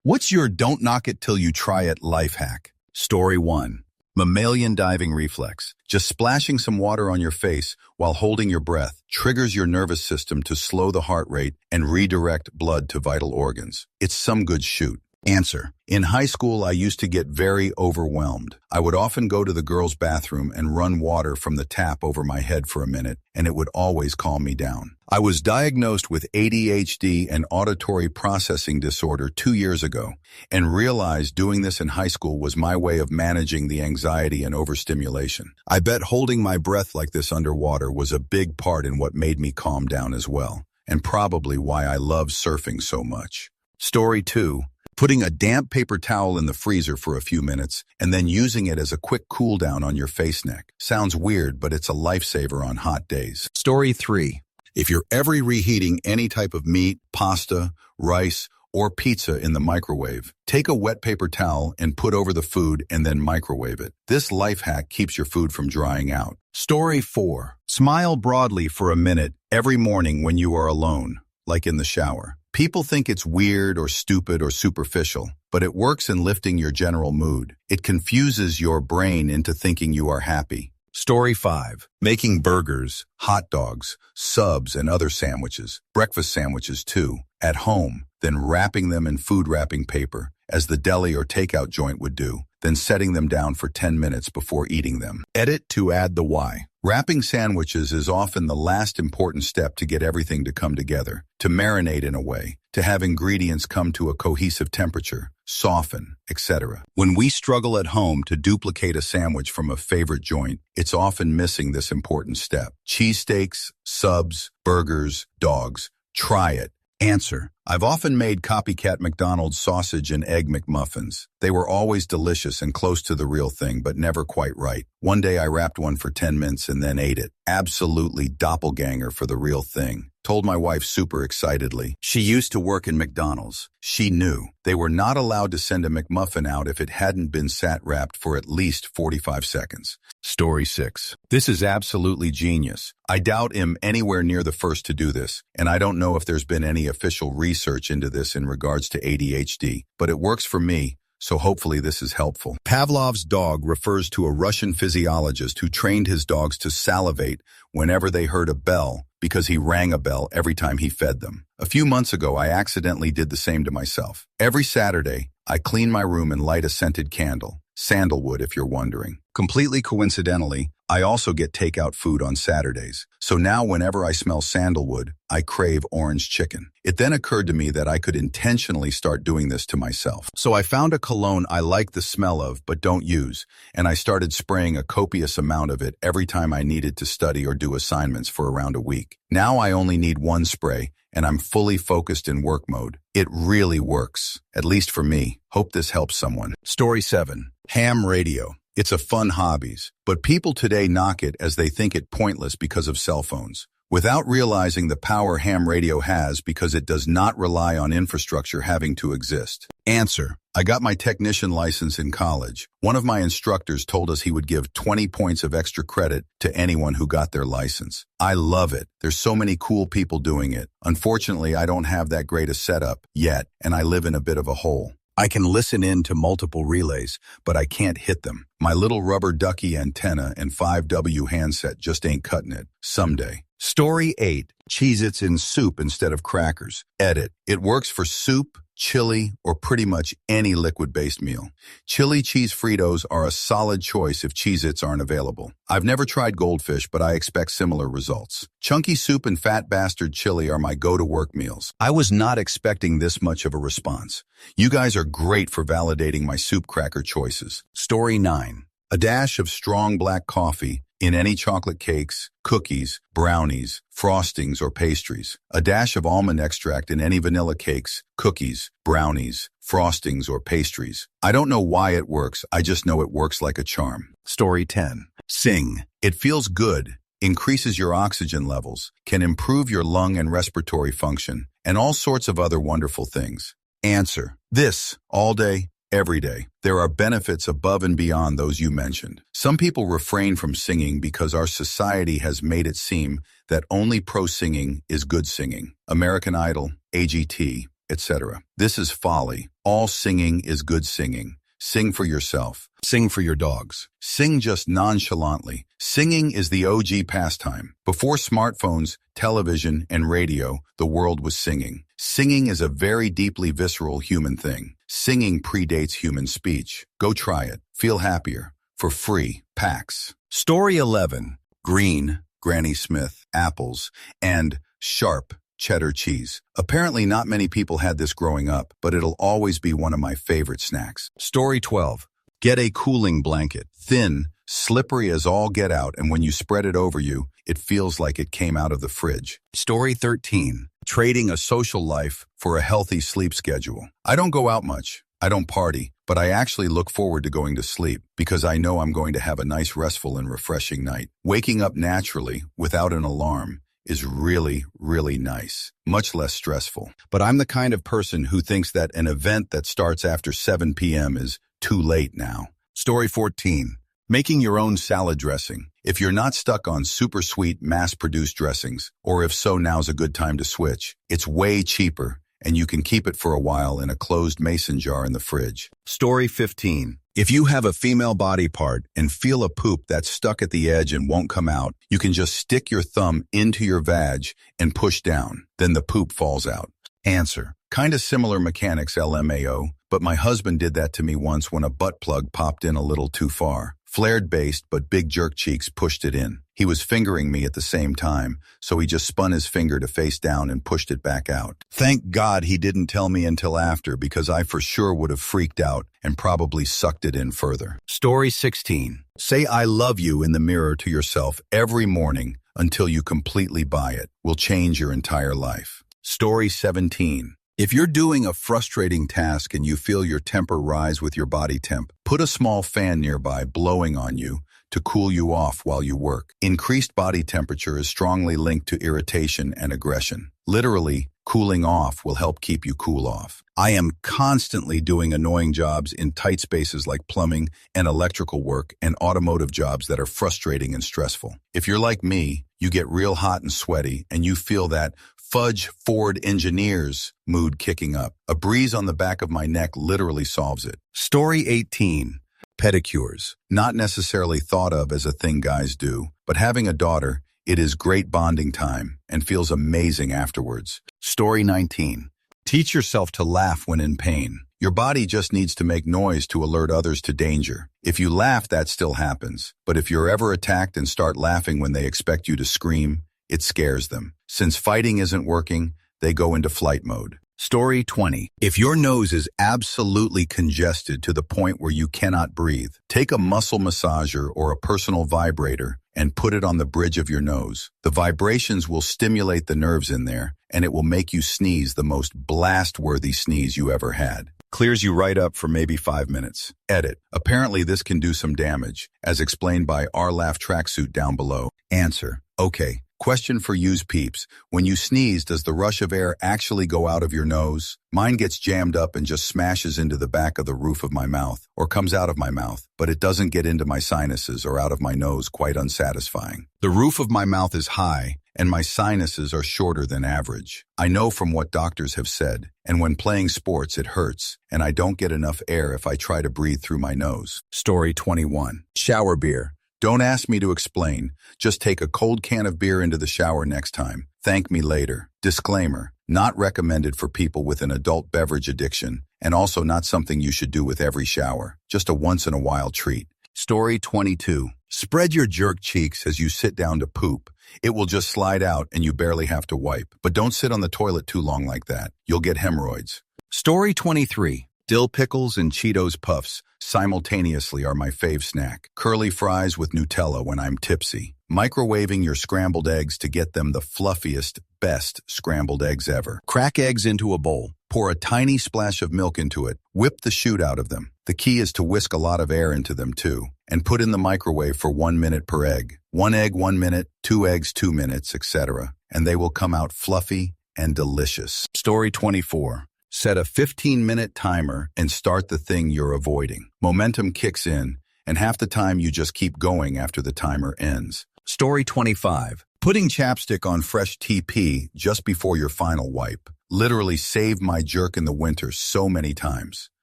What's your don't knock it till you try it life hack? Story 1. Mammalian diving reflex. Just splashing some water on your face while holding your breath triggers your nervous system to slow the heart rate and redirect blood to vital organs. It's some good shoot. Answer. In high school, I used to get very overwhelmed. I would often go to the girls' bathroom and run water from the tap over my head for a minute, and it would always calm me down. I was diagnosed with ADHD and auditory processing disorder 2 years ago, and realized doing this in high school was my way of managing the anxiety and overstimulation. I bet holding my breath like this underwater was a big part in what made me calm down as well, and probably why I love surfing so much. Story 2. Putting a damp paper towel in the freezer for a few minutes and then using it as a quick cool down on your face neck. Sounds weird, but it's a lifesaver on hot days. Story 3. If you're ever reheating any type of meat, pasta, rice, or pizza in the microwave, take a wet paper towel and put over the food and then microwave it. This life hack keeps your food from drying out. Story 4. Smile broadly for a minute every morning when you are alone, like in the shower. People think it's weird or stupid or superficial, but it works in lifting your general mood. It confuses your brain into thinking you are happy. Story 5. Making burgers, hot dogs, subs, and other sandwiches, breakfast sandwiches too, at home, then wrapping them in food wrapping paper, as the deli or takeout joint would do, then setting them down for 10 minutes before eating them. Edit to add the why. Wrapping sandwiches is often the last important step to get everything to come together, to marinate in a way, to have ingredients come to a cohesive temperature, soften, etc. When we struggle at home to duplicate a sandwich from a favorite joint, it's often missing this important step. Cheesesteaks, subs, burgers, dogs. Try it. Answer. I've often made copycat McDonald's sausage and egg McMuffins. They were always delicious and close to the real thing, but never quite right. One day I wrapped one for 10 minutes and then ate it. Absolutely doppelganger for the real thing. Told my wife super excitedly. She used to work in McDonald's. She knew. They were not allowed to send a McMuffin out if it hadn't been sat wrapped for at least 45 seconds. Story 6. This is absolutely genius. I doubt I'm anywhere near the first to do this, and I don't know if there's been any official research into this in regards to ADHD, but it works for me, so hopefully this is helpful. Pavlov's dog refers to a Russian physiologist who trained his dogs to salivate whenever they heard a bell because he rang a bell every time he fed them. A few months ago, I accidentally did the same to myself. Every Saturday, I clean my room and light a scented candle. Sandalwood, if you're wondering. Completely coincidentally, I also get takeout food on Saturdays. So now whenever I smell sandalwood, I crave orange chicken. It then occurred to me that I could intentionally start doing this to myself. So I found a cologne I like the smell of but don't use, and I started spraying a copious amount of it every time I needed to study or do assignments for around a week. Now I only need one spray, and I'm fully focused in work mode. It really works, at least for me. Hope this helps someone. Story 7. Ham radio. It's a fun hobby, but people today knock it as they think it pointless because of cell phones, without realizing the power ham radio has because it does not rely on infrastructure having to exist. Answer. I got my technician license in college. One of my instructors told us he would give 20 points of extra credit to anyone who got their license. I love it. There's so many cool people doing it. Unfortunately, I don't have that great a setup yet, and I live in a bit of a hole. I can listen in to multiple relays, but I can't hit them. My little rubber ducky antenna and 5W handset just ain't cutting it. Someday. Story 8. Cheez-Its in soup instead of crackers. Edit. It works for soup, chili, or pretty much any liquid-based meal. Chili cheese Fritos are a solid choice if Cheez-Its aren't available. I've never tried Goldfish, but I expect similar results. Chunky soup and fat bastard chili are my go-to-work meals. I was not expecting this much of a response. You guys are great for validating my soup cracker choices. Story 9. A dash of strong black coffee in any chocolate cakes, cookies, brownies, frostings, or pastries. A dash of almond extract in any vanilla cakes, cookies, brownies, frostings, or pastries. I don't know why it works, I just know it works like a charm. Story 10. Sing. It feels good, increases your oxygen levels, can improve your lung and respiratory function, and all sorts of other wonderful things. Answer. This, all day, every day. There are benefits above and beyond those you mentioned. Some people refrain from singing because our society has made it seem that only pro singing is good singing. American Idol, AGT, etc. This is folly. All singing is good singing. Sing for yourself. Sing for your dogs. Sing just nonchalantly. Singing is the OG pastime. Before smartphones, television, and radio, the world was singing. Singing is a very deeply visceral human thing. Singing predates human speech. Go try it. Feel happier. For free. PAX. Story 11. Green, Granny Smith, apples, and sharp, cheddar cheese. Apparently not many people had this growing up, but it'll always be one of my favorite snacks. Story 12. Get a cooling blanket. Thin, slippery as all get out, and when you spread it over you, it feels like it came out of the fridge. Story 13. Trading a social life for a healthy sleep schedule. I don't go out much. I don't party, but I actually look forward to going to sleep because I know I'm going to have a nice, restful, and refreshing night. Waking up naturally, without an alarm, is really, really nice, much less stressful. But I'm the kind of person who thinks that an event that starts after 7 p.m. is too late now. Story 14. Making your own salad dressing. If you're not stuck on super sweet, mass-produced dressings, or if so, now's a good time to switch. It's way cheaper, and you can keep it for a while in a closed mason jar in the fridge. Story 15. If you have a female body part and feel a poop that's stuck at the edge and won't come out, you can just stick your thumb into your vag and push down. Then the poop falls out. Answer. Kinda similar mechanics, LMAO, but my husband did that to me once when a butt plug popped in a little too far. Flared based, but big jerk cheeks pushed it in. He was fingering me at the same time, so he just spun his finger to face down and pushed it back out. Thank God he didn't tell me until after, because I for sure would have freaked out and probably sucked it in further. Story 16. Say I love you in the mirror to yourself every morning until you completely buy it. Will change your entire life. Story 17. If you're doing a frustrating task and you feel your temper rise with your body temp, put a small fan nearby blowing on you to cool you off while you work. Increased body temperature is strongly linked to irritation and aggression. Literally, cooling off will help keep you cool off. I am constantly doing annoying jobs in tight spaces like plumbing and electrical work and automotive jobs that are frustrating and stressful. If you're like me, you get real hot and sweaty and you feel that fudge Ford engineers mood kicking up. A breeze on the back of my neck literally solves it. Story 18. Pedicures. Not necessarily thought of as a thing guys do, but having a daughter, it is great bonding time and feels amazing afterwards. Story 19. Teach yourself to laugh when in pain. Your body just needs to make noise to alert others to danger. If you laugh, that still happens. But if you're ever attacked and start laughing when they expect you to scream, it scares them. Since fighting isn't working, they go into flight mode. Story 20. If your nose is absolutely congested to the point where you cannot breathe, take a muscle massager or a personal vibrator and put it on the bridge of your nose. The vibrations will stimulate the nerves in there, and it will make you sneeze the most blast-worthy sneeze you ever had. Clears you right up for maybe 5 minutes. Edit. Apparently this can do some damage, as explained by our Laugh tracksuit down below. Answer. Okay. Question for yous peeps. When you sneeze, does the rush of air actually go out of your nose? Mine gets jammed up and just smashes into the back of the roof of my mouth, or comes out of my mouth, but it doesn't get into my sinuses or out of my nose, quite unsatisfying. The roof of my mouth is high, and my sinuses are shorter than average. I know from what doctors have said, and when playing sports it hurts, and I don't get enough air if I try to breathe through my nose. Story 21. Shower beer. Don't ask me to explain. Just take a cold can of beer into the shower next time. Thank me later. Disclaimer. Not recommended for people with an adult beverage addiction, and also not something you should do with every shower. Just a once-in-a-while treat. Story 22. Spread your jerk cheeks as you sit down to poop. It will just slide out and you barely have to wipe. But don't sit on the toilet too long like that. You'll get hemorrhoids. Story 23. Dill pickles and Cheetos Puffs simultaneously are my fave snack. Curly fries with Nutella when I'm tipsy. Microwaving your scrambled eggs to get them the fluffiest, best scrambled eggs ever. Crack eggs into a bowl. Pour a tiny splash of milk into it. Whip the shoot out of them. The key is to whisk a lot of air into them too. And put in the microwave for 1 minute per egg. 1 egg, 1 minute, 2 eggs, 2 minutes, etc. And they will come out fluffy and delicious. Story 24. Set a 15-minute timer and start the thing you're avoiding. Momentum kicks in, and half the time you just keep going after the timer ends. Story 25. Putting chapstick on fresh TP just before your final wipe. Literally saved my jerk in the winter so many times.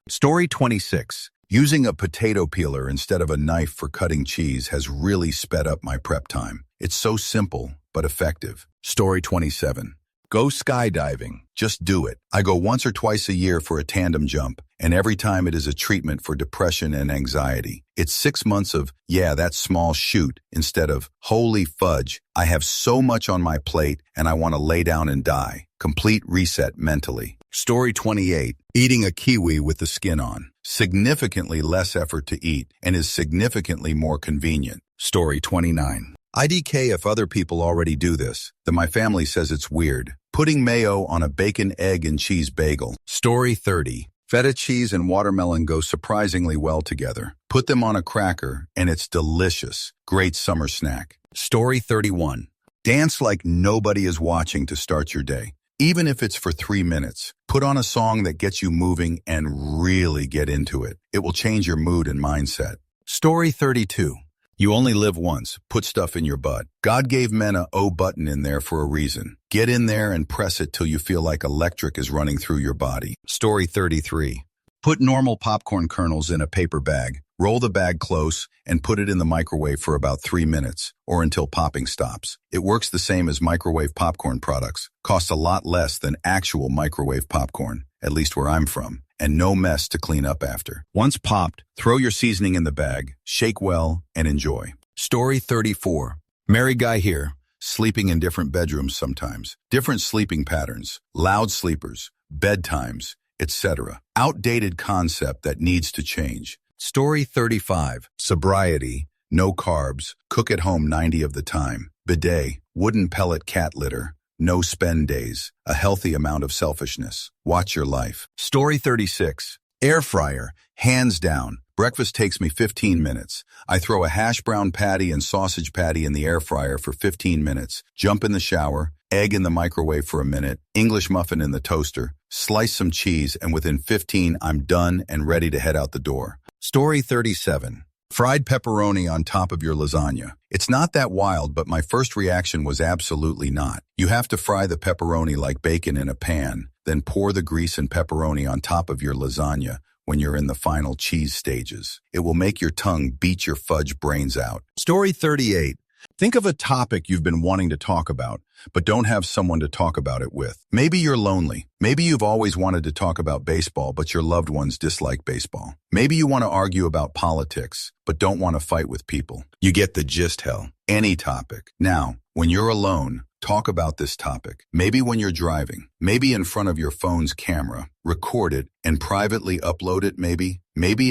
Story 26. Using a potato peeler instead of a knife for cutting cheese has really sped up my prep time. It's so simple, but effective. Story 27. Go skydiving. Just do it. I go once or twice a year for a tandem jump, and every time it is a treatment for depression and anxiety. It's 6 months of, yeah, that's small shoot, instead of, holy fudge, I have so much on my plate and I want to lay down and die. Complete reset mentally. Story 28. Eating a kiwi with the skin on. Significantly less effort to eat and is significantly more convenient. Story 29. IDK if other people already do this, then my family says it's weird. Putting mayo on a bacon, egg, and cheese bagel. Story 30. Feta cheese and watermelon go surprisingly well together. Put them on a cracker, and it's delicious. Great summer snack. Story 31. Dance like nobody is watching to start your day. Even if it's for 3 minutes, put on a song that gets you moving and really get into it. It will change your mood and mindset. Story 32. You only live once. Put stuff in your butt. God gave men a O button in there for a reason. Get in there and press it till you feel like electric is running through your body. Story 33. Put normal popcorn kernels in a paper bag. Roll the bag close and put it in the microwave for about 3 minutes or until popping stops. It works the same as microwave popcorn products. Costs a lot less than actual microwave popcorn, at least where I'm from, and no mess to clean up after. Once popped, throw your seasoning in the bag, shake well, and enjoy. Story 34. Married guy here, sleeping in different bedrooms sometimes, different sleeping patterns, loud sleepers, bedtimes, etc. Outdated concept that needs to change. Story 35. Sobriety, no carbs, cook at home 90 of the time, bidet, wooden pellet cat litter, no spend days, a healthy amount of selfishness. Watch your life. Story 36. Air fryer, hands down. Breakfast takes me 15 minutes. I throw a hash brown patty and sausage patty in the air fryer for 15 minutes, jump in the shower, egg in the microwave for a minute, English muffin in the toaster, slice some cheese, and within 15 I'm done and ready to head out the door. Story 37. Fried pepperoni on top of your lasagna. It's not that wild, but my first reaction was absolutely not. You have to fry the pepperoni like bacon in a pan, then pour the grease and pepperoni on top of your lasagna when you're in the final cheese stages. It will make your tongue beat your fudge brains out. Story 38. Think of a topic you've been wanting to talk about, but don't have someone to talk about it with. Maybe you're lonely. Maybe you've always wanted to talk about baseball, but your loved ones dislike baseball. Maybe you want to argue about politics, but don't want to fight with people. You get the gist, hell. Any topic. Now, when you're alone, talk about this topic. Maybe when you're driving, maybe in front of your phone's camera, record it and privately upload it maybe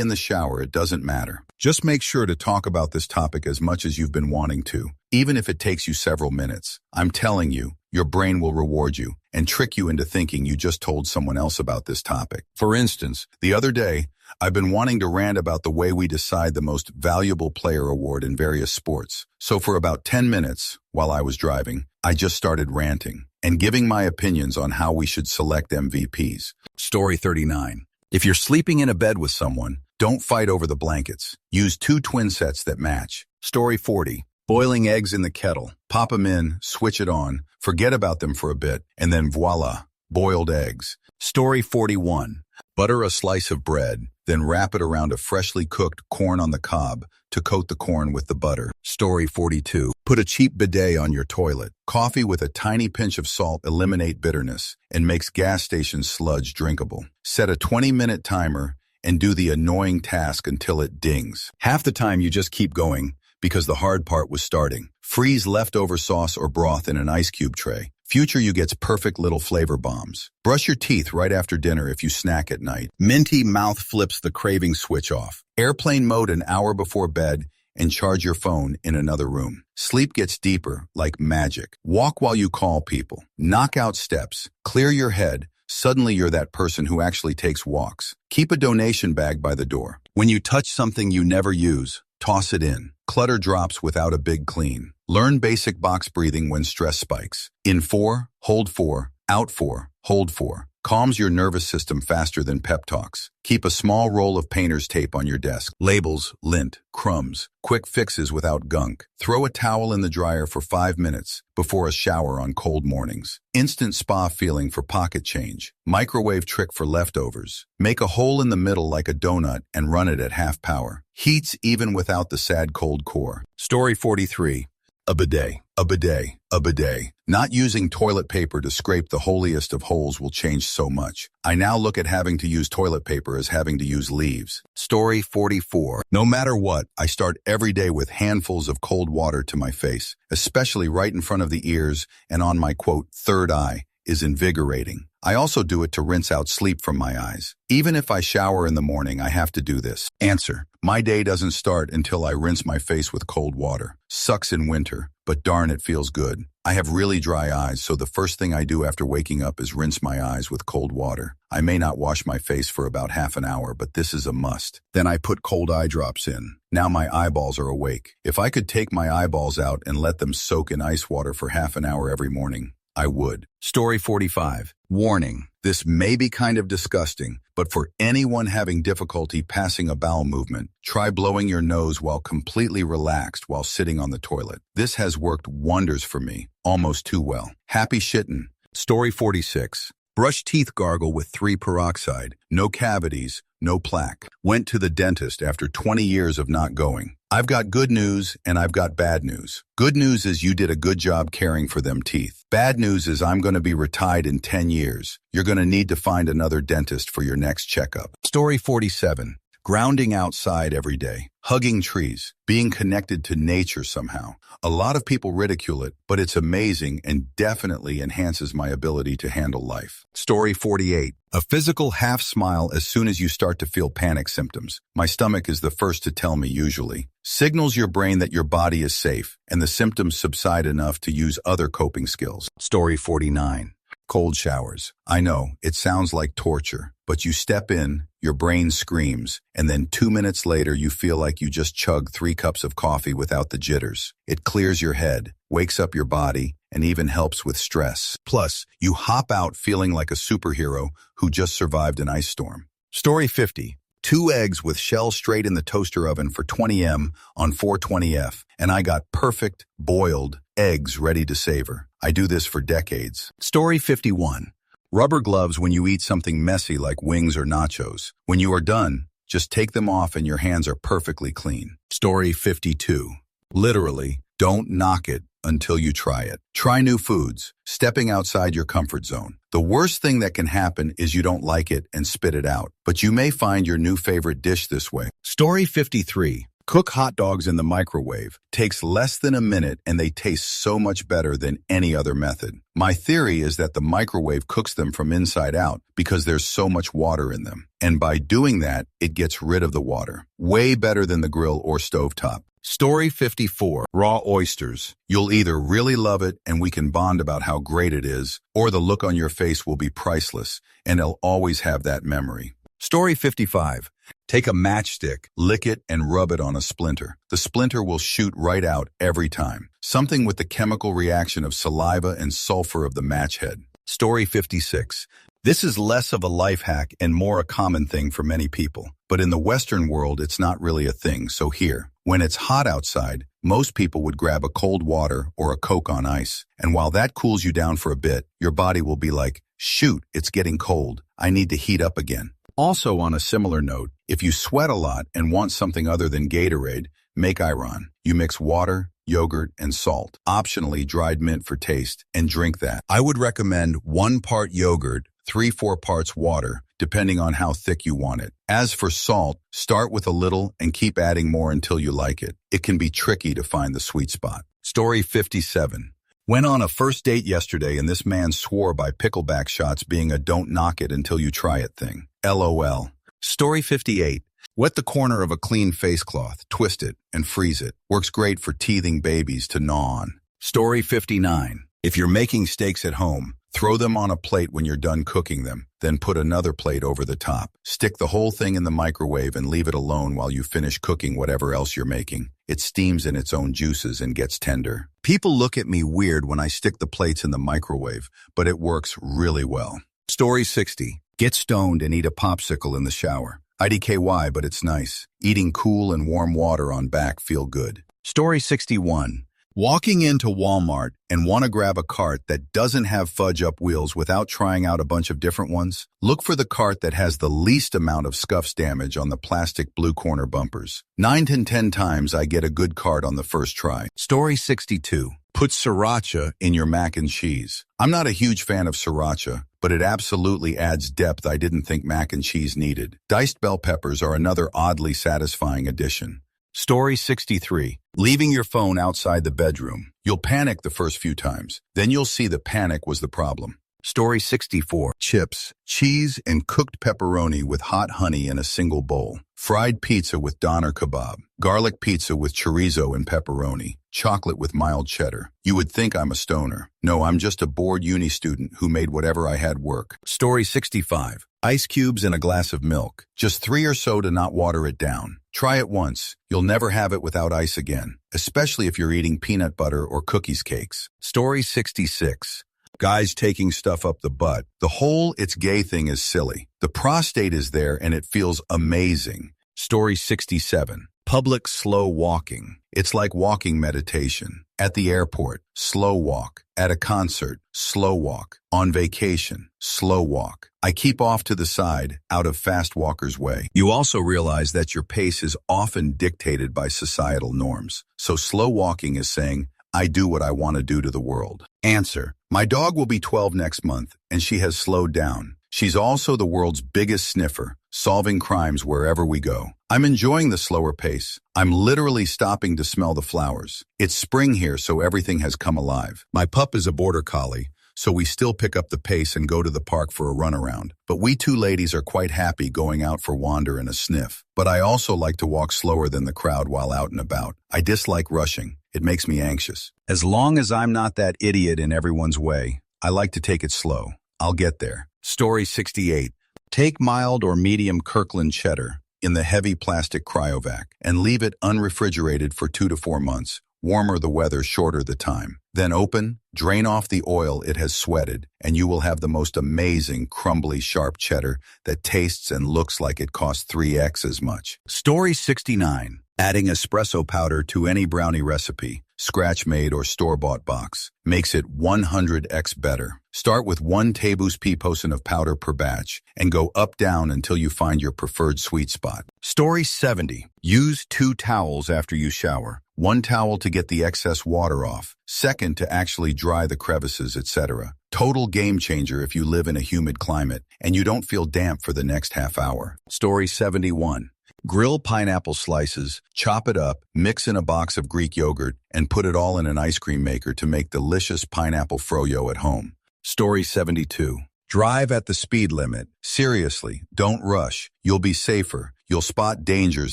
in the shower, it doesn't matter. Just make sure to talk about this topic as much as you've been wanting to, even if it takes you several minutes. I'm telling you, your brain will reward you and trick you into thinking you just told someone else about this topic. For instance, the other day, I've been wanting to rant about the way we decide the most valuable player award in various sports. So for about 10 minutes, while I was driving, I just started ranting and giving my opinions on how we should select MVPs. Story 39. If you're sleeping in a bed with someone, don't fight over the blankets. Use 2 twin sets that match. Story 40. Boiling eggs in the kettle. Pop them in, switch it on, forget about them for a bit, and then voila, boiled eggs. Story 41. Butter a slice of bread, then wrap it around a freshly cooked corn on the cob to coat the corn with the butter. Story 42. Put a cheap bidet on your toilet. Coffee with a tiny pinch of salt eliminate bitterness and makes gas station sludge drinkable. Set a 20-minute timer and do the annoying task until it dings. Half the time you just keep going because the hard part was starting. Freeze leftover sauce or broth in an ice cube tray. Future you gets perfect little flavor bombs. Brush your teeth right after dinner if you snack at night. Minty mouth flips the craving switch off. Airplane mode an hour before bed and charge your phone in another room. Sleep gets deeper like magic. Walk while you call people. Knock out steps. Clear your head. Suddenly you're that person who actually takes walks. Keep a donation bag by the door. When you touch something you never use, toss it in. Clutter drops without a big clean. Learn basic box breathing when stress spikes. In 4, hold 4, out 4, hold 4. Calms your nervous system faster than pep talks. Keep a small roll of painter's tape on your desk. Labels, lint, crumbs, quick fixes without gunk. Throw a towel in the dryer for 5 minutes before a shower on cold mornings. Instant spa feeling for pocket change. Microwave trick for leftovers. Make a hole in the middle like a donut and run it at half power. Heats even without the sad cold core. Story 43. A bidet, a bidet, a bidet. Not using toilet paper to scrape the holiest of holes will change so much. I now look at having to use toilet paper as having to use leaves. Story 44. No matter what, I start every day with handfuls of cold water to my face, especially right in front of the ears and on my, quote, third eye, is invigorating. I also do it to rinse out sleep from my eyes. Even if I shower in the morning, I have to do this. Answer. My day doesn't start until I rinse my face with cold water. Sucks in winter, but darn, it feels good. I have really dry eyes, so the first thing I do after waking up is rinse my eyes with cold water. I may not wash my face for about half an hour, but this is a must. Then I put cold eye drops in. Now my eyeballs are awake. If I could take my eyeballs out and let them soak in ice water for half an hour every morning, I would. Story 45. Warning. This may be kind of disgusting, but for anyone having difficulty passing a bowel movement, try blowing your nose while completely relaxed while sitting on the toilet. This has worked wonders for me, almost too well. Happy shittin'. Story 46. Brush teeth gargle with 3-peroxide. No cavities, no plaque. Went to the dentist after 20 years of not going. I've got good news and I've got bad news. Good news is you did a good job caring for them teeth. Bad news is I'm going to be retired in 10 years. You're going to need to find another dentist for your next checkup. Story 47. Grounding outside every day. Hugging trees. Being connected to nature somehow. A lot of people ridicule it, but it's amazing and definitely enhances my ability to handle life. Story 48. A physical half smile as soon as you start to feel panic symptoms. My stomach is the first to tell me usually. Signals your brain that your body is safe and the symptoms subside enough to use other coping skills. Story 49. Cold showers. I know, it sounds like torture, but you step in, your brain screams, and then 2 minutes later you feel like you just chugged 3 cups of coffee without the jitters. It clears your head, wakes up your body, and even helps with stress. Plus, you hop out feeling like a superhero who just survived an ice storm. Story 50. 2 eggs with shell straight in the toaster oven for 20 on 420F, and I got perfect, boiled eggs ready to savor. I do this for decades. Story 51. Rubber gloves when you eat something messy like wings or nachos. When you are done, just take them off and your hands are perfectly clean. Story 52. Literally, don't knock it until you try it. Try new foods, stepping outside your comfort zone. The worst thing that can happen is you don't like it and spit it out, but you may find your new favorite dish this way. Story 53. Cook hot dogs in the microwave. Takes less than a minute and they taste so much better than any other method. My theory is that the microwave cooks them from inside out because there's so much water in them. And by doing that, it gets rid of the water. Way better than the grill or stovetop. Story 54. Raw oysters. You'll either really love it and we can bond about how great it is, or the look on your face will be priceless and I'll always have that memory. Story 55. Take a matchstick, lick it, and rub it on a splinter. The splinter will shoot right out every time. Something with the chemical reaction of saliva and sulfur of the match head. Story 56. This is less of a life hack and more a common thing for many people. But in the Western world, it's not really a thing, so here. When it's hot outside, most people would grab a cold water or a Coke on ice. And while that cools you down for a bit, your body will be like, shoot, it's getting cold. I need to heat up again. Also, on a similar note, if you sweat a lot and want something other than Gatorade, make Iron. You mix water, yogurt, and salt, optionally dried mint for taste, and drink that. I would recommend 1 part yogurt, 3-4 parts water, depending on how thick you want it. As for salt, start with a little and keep adding more until you like it. It can be tricky to find the sweet spot. Story 57. Went on a first date yesterday and this man swore by pickleback shots being a don't knock it until you try it thing. LOL. Story 58. Wet the corner of a clean face cloth, twist it, and freeze it. Works great for teething babies to gnaw on. Story 59. If you're making steaks at home, throw them on a plate when you're done cooking them, then put another plate over the top. Stick the whole thing in the microwave and leave it alone while you finish cooking whatever else you're making. It steams in its own juices and gets tender. People look at me weird when I stick the plates in the microwave, but it works really well. Story 60. Get stoned and eat a popsicle in the shower. IDKY, but it's nice. Eating cool and warm water on back feel good. Story 61. Walking into Walmart and want to grab a cart that doesn't have fudge up wheels without trying out a bunch of different ones? Look for the cart that has the least amount of scuffs damage on the plastic blue corner bumpers. 9 to 10 times I get a good cart on the first try. Story 62. Put sriracha in your mac and cheese. I'm not a huge fan of sriracha, but it absolutely adds depth I didn't think mac and cheese needed. Diced bell peppers are another oddly satisfying addition. Story 63. Leaving your phone outside the bedroom. You'll panic the first few times. Then you'll see the panic was the problem. Story 64. Chips, cheese, and cooked pepperoni with hot honey in a single bowl. Fried pizza with doner kebab. Garlic pizza with chorizo and pepperoni. Chocolate with mild cheddar. You would think I'm a stoner. No, I'm just a bored uni student who made whatever I had work. Story 65. Ice cubes in a glass of milk. Just 3 or so to not water it down. Try it once. You'll never have it without ice again, especially if you're eating peanut butter or cookies cakes. Story 66. Guys taking stuff up the butt. The whole it's gay thing is silly. The prostate is there and it feels amazing. Story 67. Public slow walking. It's like walking meditation. At the airport, slow walk. At a concert, slow walk. On vacation, slow walk. I keep off to the side, out of fast walkers' way. You also realize that your pace is often dictated by societal norms. So slow walking is saying, I do what I want to do to the world. Answer. My dog will be 12 next month, and she has slowed down. She's also the world's biggest sniffer, solving crimes wherever we go. I'm enjoying the slower pace. I'm literally stopping to smell the flowers. It's spring here, so everything has come alive. My pup is a border collie, so we still pick up the pace and go to the park for a runaround. But we two ladies are quite happy going out for wander and a sniff. But I also like to walk slower than the crowd while out and about. I dislike rushing. It makes me anxious. As long as I'm not that idiot in everyone's way, I like to take it slow. I'll get there. Story 68. Take mild or medium Kirkland cheddar in the heavy plastic cryovac and leave it unrefrigerated for 2 to 4 months. Warmer the weather, shorter the time. Then open, drain off the oil it has sweated, and you will have the most amazing, crumbly, sharp cheddar that tastes and looks like it costs 3x as much. Story 69. Adding espresso powder to any brownie recipe, scratch-made or store-bought box, makes it 100x better. Start with 1 tablespoon of powder per batch and go up-down until you find your preferred sweet spot. Story 70. Use 2 towels after you shower. 1 towel to get the excess water off, 2nd to actually dry the crevices, etc. Total game changer if you live in a humid climate and you don't feel damp for the next half hour. Story 71. Grill pineapple slices, chop it up, mix in a box of Greek yogurt, and put it all in an ice cream maker to make delicious pineapple froyo at home. Story 72. Drive at the speed limit. Seriously, don't rush. You'll be safer. You'll spot dangers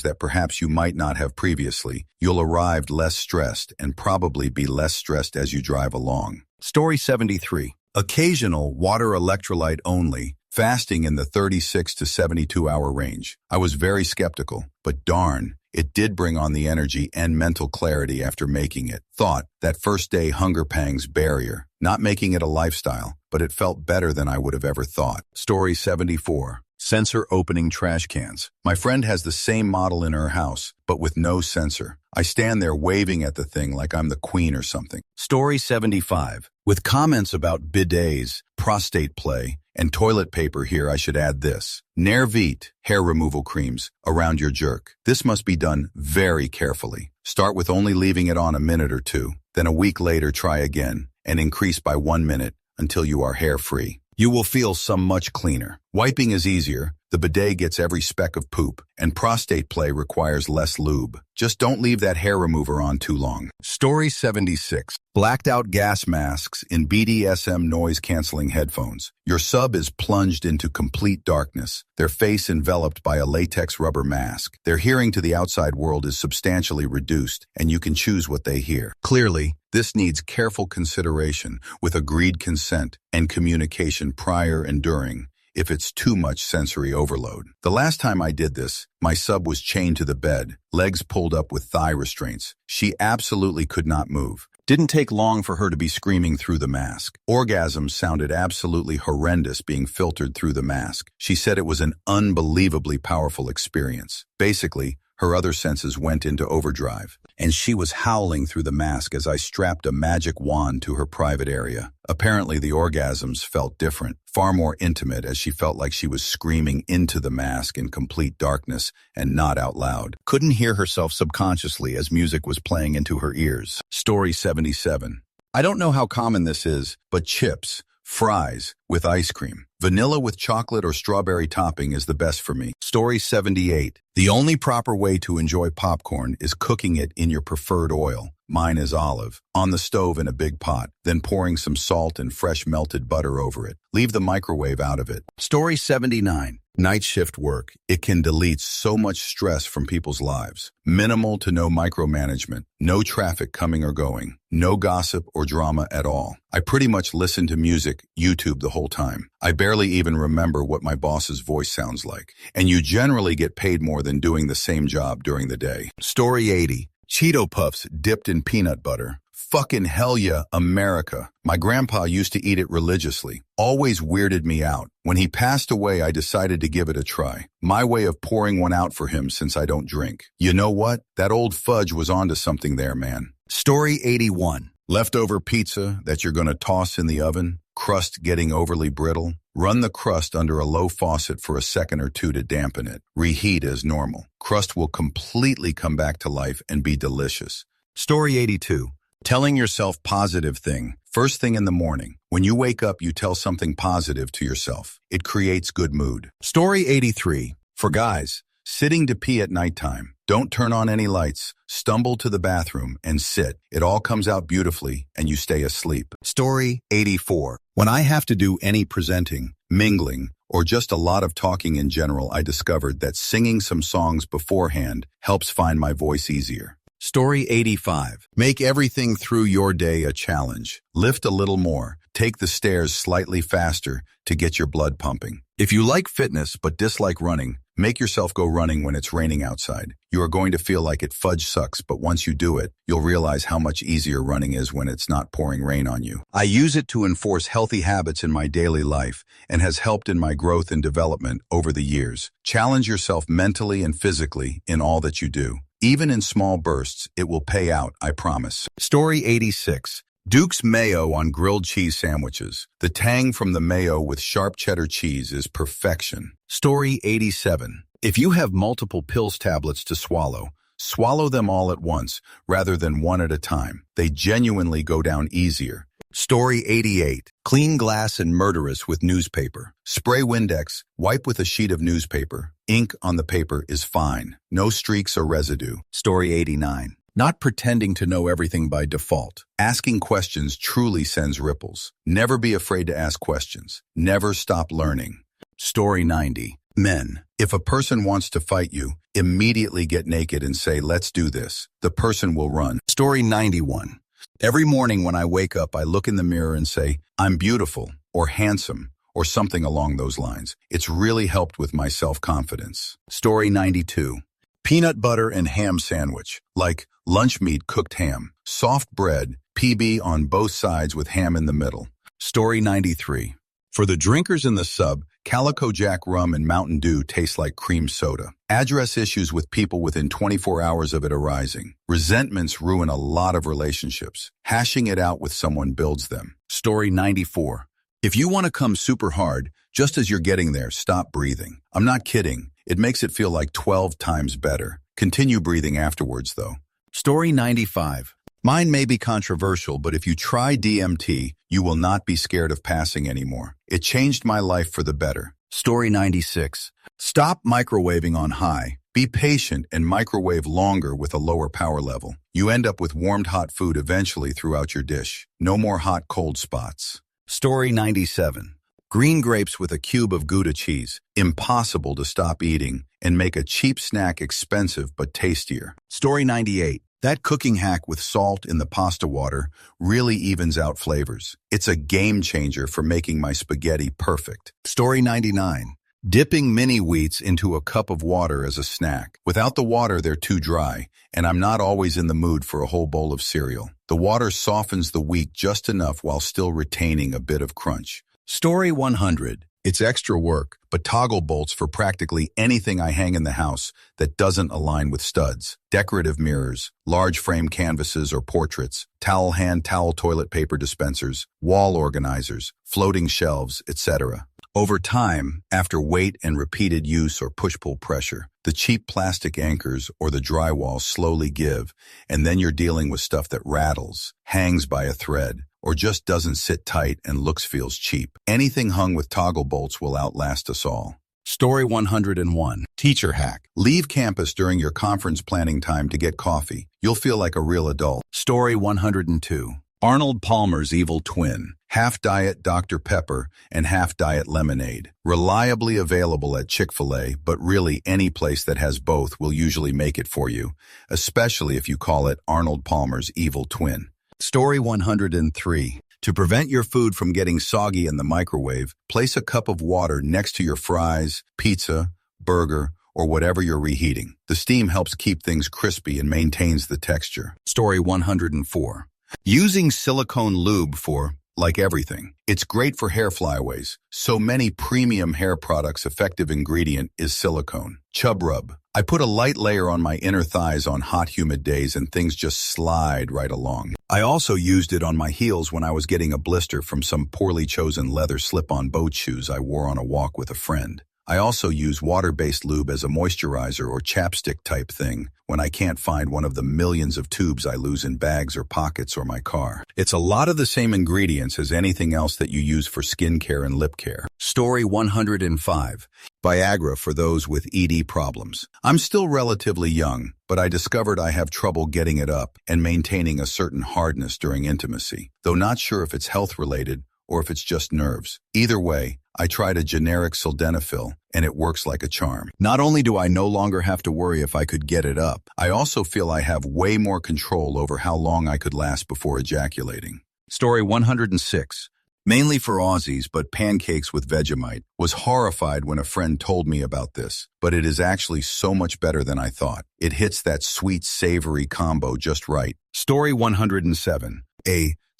that perhaps you might not have previously. You'll arrive less stressed and probably be less stressed as you drive along. Story 73. Occasional water electrolyte only. Fasting in the 36 to 72 hour range. I was very skeptical, but darn, it did bring on the energy and mental clarity after making it. Thought, that first day hunger pangs barrier. Not making it a lifestyle, but it felt better than I would have ever thought. Story 74. Sensor opening trash cans. My friend has the same model in her house, but with no sensor. I stand there waving at the thing like I'm the queen or something. Story 75. With comments about bidets, prostate play, and toilet paper here, I should add this. Nervite, hair removal creams, around your jerk. This must be done very carefully. Start with only leaving it on a minute or 2. Then a week later, try again, and increase by 1 minute until you are hair-free. You will feel so much cleaner. Wiping is easier. The bidet gets every speck of poop, and prostate play requires less lube. Just don't leave that hair remover on too long. Story 76. Blacked out gas masks in BDSM noise-canceling headphones. Your sub is plunged into complete darkness, their face enveloped by a latex rubber mask. Their hearing to the outside world is substantially reduced, and you can choose what they hear. Clearly, this needs careful consideration with agreed consent and communication prior and during, if it's too much sensory overload. The last time I did this, my sub was chained to the bed, legs pulled up with thigh restraints. She absolutely could not move. Didn't take long for her to be screaming through the mask. Orgasms sounded absolutely horrendous being filtered through the mask. She said it was an unbelievably powerful experience. Basically, her other senses went into overdrive, and she was howling through the mask as I strapped a magic wand to her private area. Apparently, the orgasms felt different, far more intimate, as she felt like she was screaming into the mask in complete darkness and not out loud. Couldn't hear herself subconsciously as music was playing into her ears. Story 77. I don't know how common this is, but chips, fries with ice cream, vanilla with chocolate or strawberry topping is the best for me. Story 78. The only proper way to enjoy popcorn is cooking it in your preferred oil. Mine is olive. On the stove in a big pot, then pouring some salt and fresh melted butter over it. Leave the microwave out of it. Story 79. Night shift work. It can delete so much stress from people's lives. Minimal to no micromanagement. No traffic coming or going. No gossip or drama at all. I pretty much listen to music, YouTube the whole time. I barely even remember what my boss's voice sounds like. And you generally get paid more than doing the same job during the day. Story 80. Cheeto Puffs dipped in peanut butter. Fucking hell yeah, America. My grandpa used to eat it religiously. Always weirded me out. When he passed away, I decided to give it a try. My way of pouring one out for him since I don't drink. You know what? That old fudge was onto something there, man. Story 81. Leftover pizza that you're gonna toss in the oven. Crust getting overly brittle. Run the crust under a low faucet for a second or two to dampen it. Reheat as normal. Crust will completely come back to life and be delicious. Story 82. Telling yourself positive thing. First thing in the morning. When you wake up, you tell something positive to yourself. It creates good mood. Story 83. For guys, sitting to pee at nighttime. Don't turn on any lights. Stumble to the bathroom and sit. It all comes out beautifully and you stay asleep. Story 84. When I have to do any presenting, mingling, or just a lot of talking in general, I discovered that singing some songs beforehand helps find my voice easier. Story 85. Make everything through your day a challenge. Lift a little more. Take the stairs slightly faster to get your blood pumping. If you like fitness but dislike running, make yourself go running when it's raining outside. You are going to feel like it fudge sucks, but once you do it, you'll realize how much easier running is when it's not pouring rain on you. I use it to enforce healthy habits in my daily life and has helped in my growth and development over the years. Challenge yourself mentally and physically in all that you do. Even in small bursts, it will pay out, I promise. Story 86. Duke's mayo on grilled cheese sandwiches. The tang from the mayo with sharp cheddar cheese is perfection. Story 87. If you have multiple pills tablets to swallow, swallow them all at once rather than one at a time. They genuinely go down easier. Story 88. Clean glass and murderous with newspaper. Spray Windex, wipe with a sheet of newspaper. Ink on the paper is fine. No streaks or residue. Story 89. Not pretending to know everything by default. Asking questions truly sends ripples. Never be afraid to ask questions. Never stop learning. Story 90. Men, if a person wants to fight you, immediately get naked and say, let's do this. The person will run. Story 91. Every morning when I wake up, I look in the mirror and say, I'm beautiful or handsome or something along those lines. It's really helped with my self-confidence. Story 92. Peanut butter and ham sandwich, like lunch meat cooked ham, soft bread, PB on both sides with ham in the middle. Story 93. For the drinkers in the sub, Calico Jack rum and Mountain Dew taste like cream soda. Address issues with people within 24 hours of it arising. Resentments ruin a lot of relationships. Hashing it out with someone builds them. Story 94. If you want to come super hard, just as you're getting there, stop breathing. I'm not kidding. It makes it feel like 12 times better. Continue breathing afterwards, though. Story 95. Mine may be controversial, but if you try DMT, you will not be scared of passing anymore. It changed my life for the better. Story 96. Stop microwaving on high. Be patient and microwave longer with a lower power level. You end up with warmed hot food eventually throughout your dish. No more hot cold spots. Story 97. Green grapes with a cube of Gouda cheese. Impossible to stop eating and make a cheap snack expensive but tastier. Story 98. That cooking hack with salt in the pasta water really evens out flavors. It's a game changer for making my spaghetti perfect. Story 99. Dipping mini wheats into a cup of water as a snack. Without the water, they're too dry, and I'm not always in the mood for a whole bowl of cereal. The water softens the wheat just enough while still retaining a bit of crunch. Story 100. It's extra work, but toggle bolts for practically anything I hang in the house that doesn't align with studs. Decorative mirrors, large frame canvases or portraits, towel hand towel toilet paper dispensers, wall organizers, floating shelves, etc. Over time, after weight and repeated use or push-pull pressure, the cheap plastic anchors or the drywall slowly give, and then you're dealing with stuff that rattles, hangs by a thread, or just doesn't sit tight and feels cheap. Anything hung with toggle bolts will outlast us all. Story 101. Teacher hack. Leave campus during your conference planning time to get coffee. You'll feel like a real adult. Story 102. Arnold Palmer's evil twin. Half diet Dr. Pepper and half diet lemonade. Reliably available at Chick-fil-A, but really any place that has both will usually make it for you, especially if you call it Arnold Palmer's evil twin. Story 103. To prevent your food from getting soggy in the microwave, place a cup of water next to your fries, pizza, burger, or whatever you're reheating. The steam helps keep things crispy and maintains the texture. Story 104. Using silicone lube for, like everything. It's great for hair flyaways. So many premium hair products' effective ingredient is silicone. Chub rub. I put a light layer on my inner thighs on hot, humid days and things just slide right along. I also used it on my heels when I was getting a blister from some poorly chosen leather slip-on boat shoes I wore on a walk with a friend. I also use water-based lube as a moisturizer or chapstick type thing when I can't find one of the millions of tubes I lose in bags or pockets or my car. It's a lot of the same ingredients as anything else that you use for skincare and lip care. Story 105. Viagra for those with ED problems. I'm still relatively young, but I discovered I have trouble getting it up and maintaining a certain hardness during intimacy, though not sure if it's health-related or if it's just nerves. Either way, I tried a generic sildenafil, and it works like a charm. Not only do I no longer have to worry if I could get it up, I also feel I have way more control over how long I could last before ejaculating. Story 106. Mainly for Aussies, but pancakes with Vegemite. Was horrified when a friend told me about this, but it is actually so much better than I thought. It hits that sweet, savory combo just right. Story 107.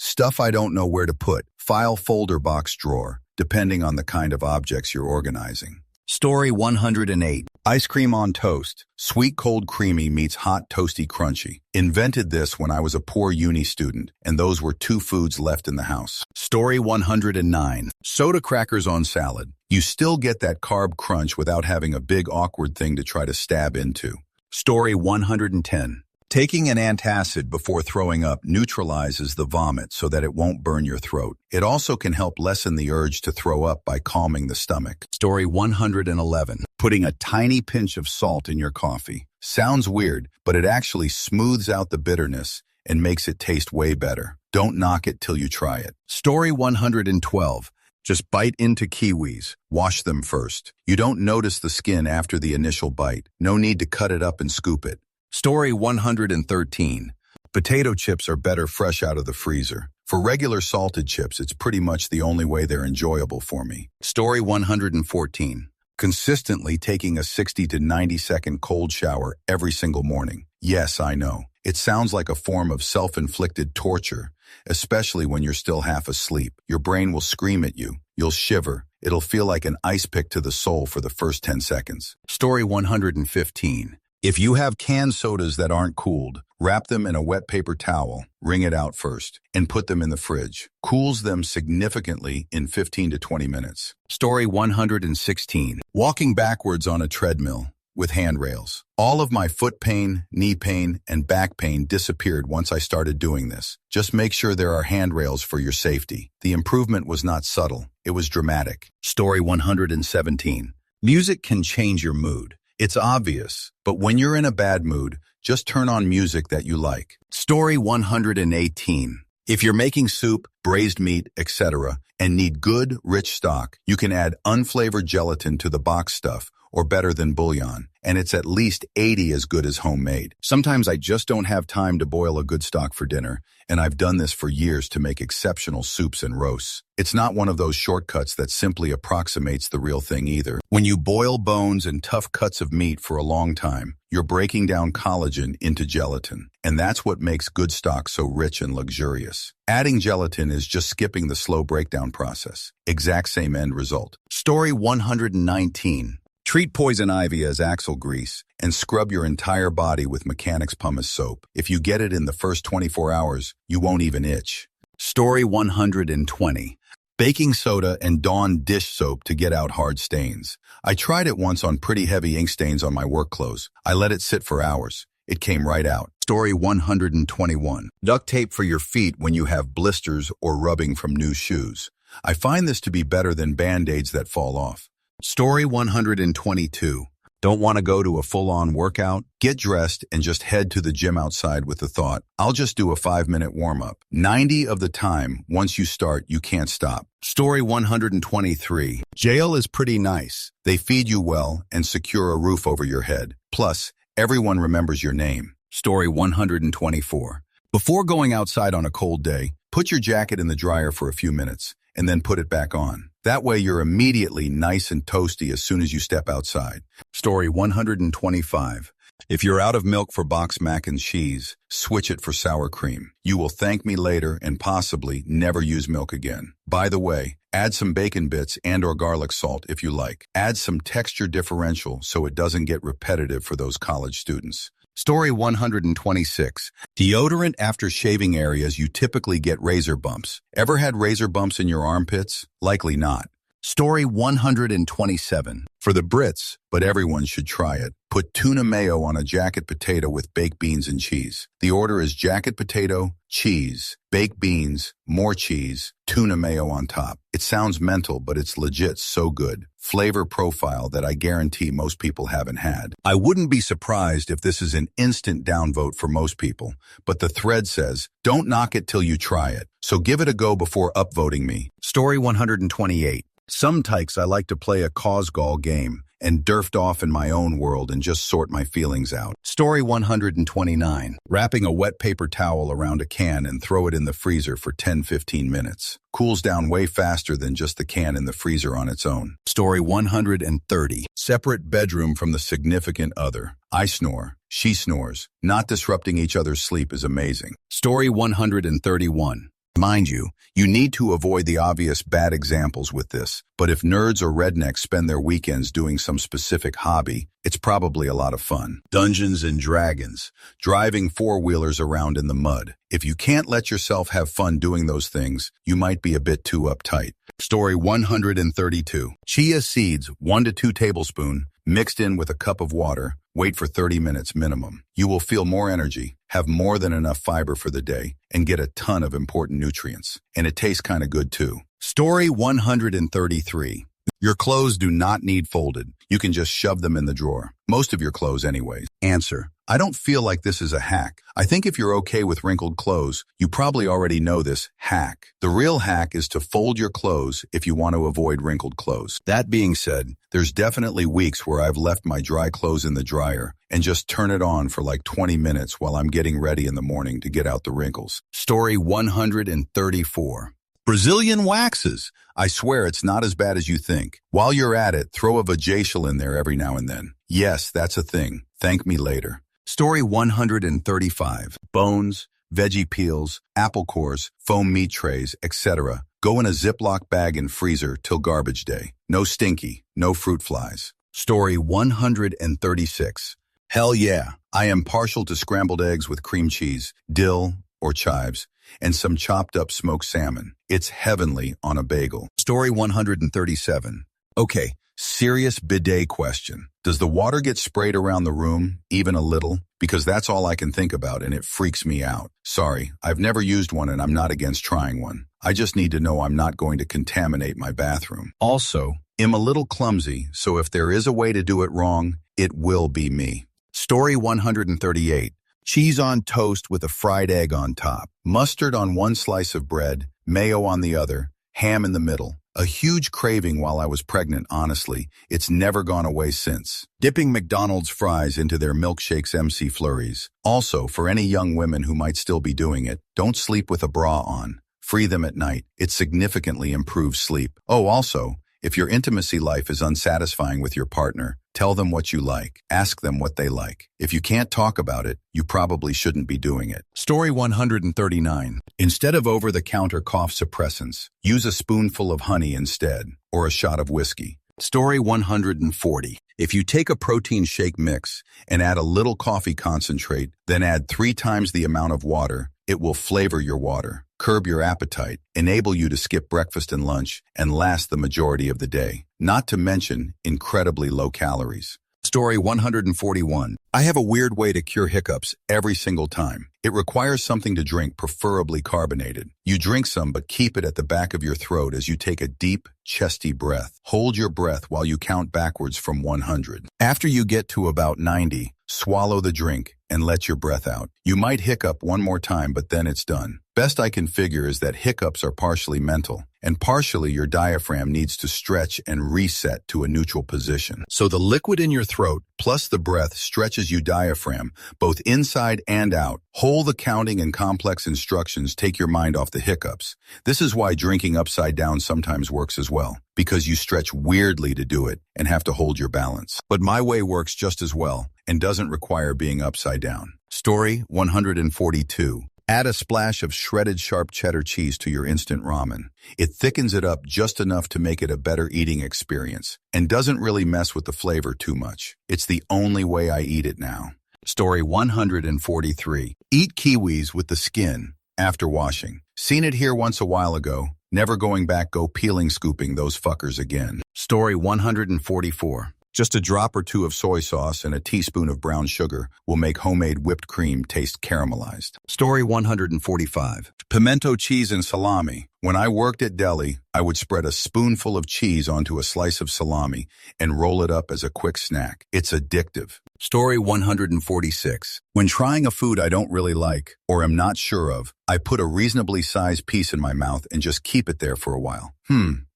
Stuff I don't know where to put. File folder box drawer, depending on the kind of objects you're organizing. Story 108. Ice cream on toast. Sweet cold creamy meets hot toasty crunchy. Invented this when I was a poor uni student, and those were two foods left in the house. Story 109. Soda crackers on salad. You still get that carb crunch without having a big awkward thing to try to stab into. Story 110. Taking an antacid before throwing up neutralizes the vomit so that it won't burn your throat. It also can help lessen the urge to throw up by calming the stomach. Story 111. Putting a tiny pinch of salt in your coffee. Sounds weird, but it actually smooths out the bitterness and makes it taste way better. Don't knock it till you try it. Story 112. Just bite into kiwis. Wash them first. You don't notice the skin after the initial bite. No need to cut it up and scoop it. Story 113. Potato chips are better fresh out of the freezer. For regular salted chips, it's pretty much the only way they're enjoyable for me. Story 114. Consistently taking a 60 to 90 second cold shower every single morning. Yes, I know. It sounds like a form of self-inflicted torture, especially when you're still half asleep. Your brain will scream at you. You'll shiver. It'll feel like an ice pick to the soul for the first 10 seconds. Story 115. If you have canned sodas that aren't cooled, wrap them in a wet paper towel, wring it out first, and put them in the fridge. Cools them significantly in 15 to 20 minutes. Story 116. Walking backwards on a treadmill with handrails. All of my foot pain, knee pain, and back pain disappeared once I started doing this. Just make sure there are handrails for your safety. The improvement was not subtle. It was dramatic. Story 117. Music can change your mood. It's obvious, but when you're in a bad mood, just turn on music that you like. Story 118. If you're making soup, braised meat, etc., and need good, rich stock, you can add unflavored gelatin to the box stuff, or better than bouillon, and it's at least 80 as good as homemade. Sometimes I just don't have time to boil a good stock for dinner, and I've done this for years to make exceptional soups and roasts. It's not one of those shortcuts that simply approximates the real thing either. When you boil bones and tough cuts of meat for a long time, you're breaking down collagen into gelatin, and that's what makes good stock so rich and luxurious. Adding gelatin is just skipping the slow breakdown process. Exact same end result. Story 119. Treat poison ivy as axle grease and scrub your entire body with Mechanics pumice soap. If you get it in the first 24 hours, you won't even itch. Story 120. Baking soda and Dawn dish soap to get out hard stains. I tried it once on pretty heavy ink stains on my work clothes. I let it sit for hours. It came right out. Story 121. Duct tape for your feet when you have blisters or rubbing from new shoes. I find this to be better than Band-Aids that fall off. Story 122. Don't want to go to a full-on workout? Get dressed and just head to the gym outside with the thought, I'll just do a 5-minute warm-up. 90 of the time, once you start, you can't stop. Story 123. Jail is pretty nice. They feed you well and secure a roof over your head. Plus, everyone remembers your name. Story 124. Before going outside on a cold day, put your jacket in the dryer for a few minutes and then put it back on. That way you're immediately nice and toasty as soon as you step outside. Story 125. If you're out of milk for boxed mac and cheese, switch it for sour cream. You will thank me later and possibly never use milk again. By the way, add some bacon bits and/or garlic salt if you like. Add some texture differential so it doesn't get repetitive for those college students. Story 126. Deodorant after shaving areas, you typically get razor bumps. Ever had razor bumps in your armpits? Likely not. Story 127. For the Brits, but everyone should try it. Put tuna mayo on a jacket potato with baked beans and cheese. The order is jacket potato, cheese, baked beans, more cheese, tuna mayo on top. It sounds mental, but it's legit so good. Flavor profile that I guarantee most people haven't had. I wouldn't be surprised if this is an instant downvote for most people, but the thread says, don't knock it till you try it. So give it a go before upvoting me. Story 128. Some tykes I like to play a causegall game and derfed off in my own world and just sort my feelings out. Story 129. Wrapping a wet paper towel around a can and throw it in the freezer for 10-15 minutes. Cools down way faster than just the can in the freezer on its own. Story 130. Separate bedroom from the significant other. I snore. She snores. Not disrupting each other's sleep is amazing. Story 131. Mind you, you need to avoid the obvious bad examples with this, but if nerds or rednecks spend their weekends doing some specific hobby, it's probably a lot of fun. Dungeons and Dragons, driving four-wheelers around in the mud. If you can't let yourself have fun doing those things, you might be a bit too uptight. Story 132. Chia seeds, 1 to 2 tablespoons, mixed in with a cup of water. Wait for 30 minutes minimum. You will feel more energy, have more than enough fiber for the day, and get a ton of important nutrients. And it tastes kind of good too. Story 133. Your clothes do not need folded. You can just shove them in the drawer. Most of your clothes anyways. Answer. I don't feel like this is a hack. I think if you're okay with wrinkled clothes, you probably already know this hack. The real hack is to fold your clothes if you want to avoid wrinkled clothes. That being said, there's definitely weeks where I've left my dry clothes in the dryer and just turn it on for like 20 minutes while I'm getting ready in the morning to get out the wrinkles. Story 134. Brazilian waxes. I swear it's not as bad as you think. While you're at it, throw a vajacial in there every now and then. Yes, that's a thing. Thank me later. Story 135. Bones, veggie peels, apple cores, foam meat trays, etc. Go in a Ziploc bag and freezer till garbage day. No stinky, no fruit flies. Story 136. Hell yeah, I am partial to scrambled eggs with cream cheese, dill or chives, and some chopped up smoked salmon. It's heavenly on a bagel. Story 137. Okay, serious bidet question. Does the water get sprayed around the room, even a little? Because that's all I can think about and it freaks me out. Sorry, I've never used one and I'm not against trying one. I just need to know I'm not going to contaminate my bathroom. Also, I'm a little clumsy, so if there is a way to do it wrong, it will be me. Story 138. Cheese on toast with a fried egg on top. Mustard on one slice of bread, mayo on the other, ham in the middle. A huge craving while I was pregnant, honestly. It's never gone away since. Dipping McDonald's fries into their milkshakes MC flurries. Also, for any young women who might still be doing it, don't sleep with a bra on. Free them at night. It significantly improves sleep. Oh, also, if your intimacy life is unsatisfying with your partner, tell them what you like. Ask them what they like. If you can't talk about it, you probably shouldn't be doing it. Story 139. Instead of over-the-counter cough suppressants, use a spoonful of honey instead, or a shot of whiskey. Story 140. If you take a protein shake mix and add a little coffee concentrate, then add 3 times the amount of water, it will flavor your water, curb your appetite, enable you to skip breakfast and lunch, and last the majority of the day. Not to mention incredibly low calories. Story 141. I have a weird way to cure hiccups every single time. It requires something to drink, preferably carbonated. You drink some, but keep it at the back of your throat as you take a deep, chesty breath. Hold your breath while you count backwards from 100. After you get to about 90, swallow the drink and let your breath out. You might hiccup one more time, but then it's done. Best I can figure is that hiccups are partially mental, and partially your diaphragm needs to stretch and reset to a neutral position. So the liquid in your throat plus the breath stretches you diaphragm, both inside and out. Whole the counting and complex instructions take your mind off the hiccups. This is why drinking upside down sometimes works as well, because you stretch weirdly to do it and have to hold your balance. But my way works just as well and doesn't require being upside down. Story 142. Add a splash of shredded sharp cheddar cheese to your instant ramen. It thickens it up just enough to make it a better eating experience and doesn't really mess with the flavor too much. It's the only way I eat it now. Story 143. Eat kiwis with the skin after washing. Seen it here once a while ago. Never going back, go peeling scooping those fuckers again. Story 144. Just a drop or two of soy sauce and a teaspoon of brown sugar will make homemade whipped cream taste caramelized. Story 145. Pimento cheese and salami. When I worked at Delhi, I would spread a spoonful of cheese onto a slice of salami and roll it up as a quick snack. It's addictive. Story 146. When trying a food I don't really like or am not sure of, I put a reasonably sized piece in my mouth and just keep it there for a while.